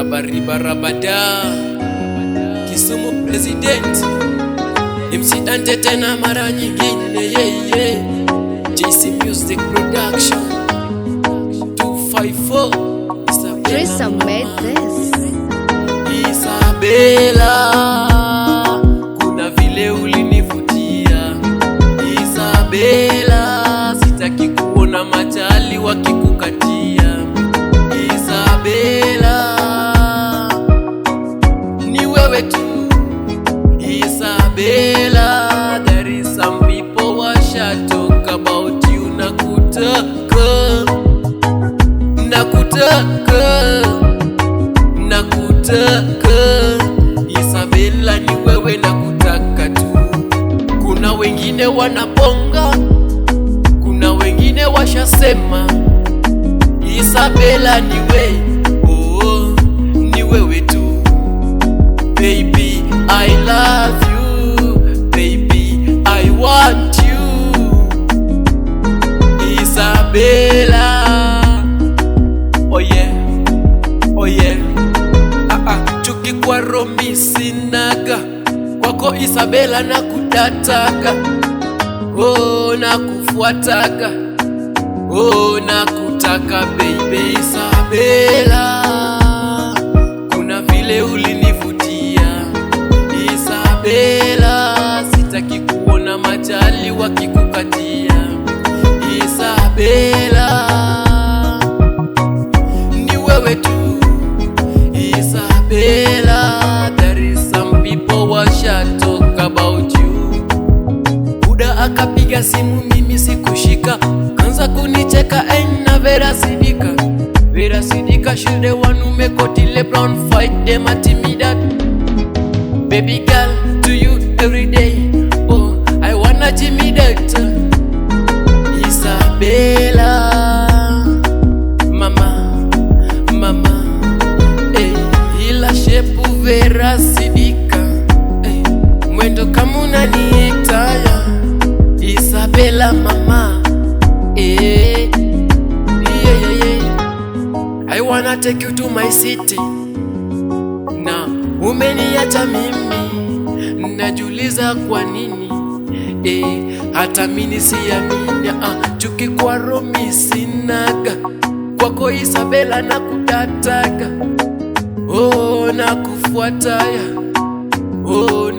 Rabada Kisumu President MC Dante tena mara nyingine JC Music Production 254 Trisha made this. Isabella, kuna vile ulinivutia Isabella, sitaki kuona machali wakikukatia Isabella, ni wewe tu Isabella, there is some people washa talk about you. Nakutaka Isabella, ni wewe nakutaka tu. Kuna wengine wanaponga, kuna wengine washasema Isabella ni wewe, oh, ni wewe tu. Baby, I love you. Baby, I want you. Isabella, oh yeah, oh yeah. Chuki kwa Romi sinaga, kwako Isabella nakudataga, oh nakufuataga, oh nakutaka baby Isabella, kuna vile ulinivutia Isabella, sitaki kuona majali wakikukatia Isabella, ni wewe tu Isabella, there is some people washa talk about you. Buda akapiga simu mimi sikushika, kanza kunicheka na Vera Sidika. Vera Sidika, she the one who make Otile Brown fight them at that. Baby girl, to you every day, oh I wanna Jimmy that. Isabella, Vera Sidika, mwendo kama unaniitaya Isabella mama, yeah. I wanna take you to my city, na umeniacha mimi najuliza kwa nini, hata mimi siamini. Chuki kwa Romi sinaga, kwako Isabella nakudataga, oh nakufuataya, oh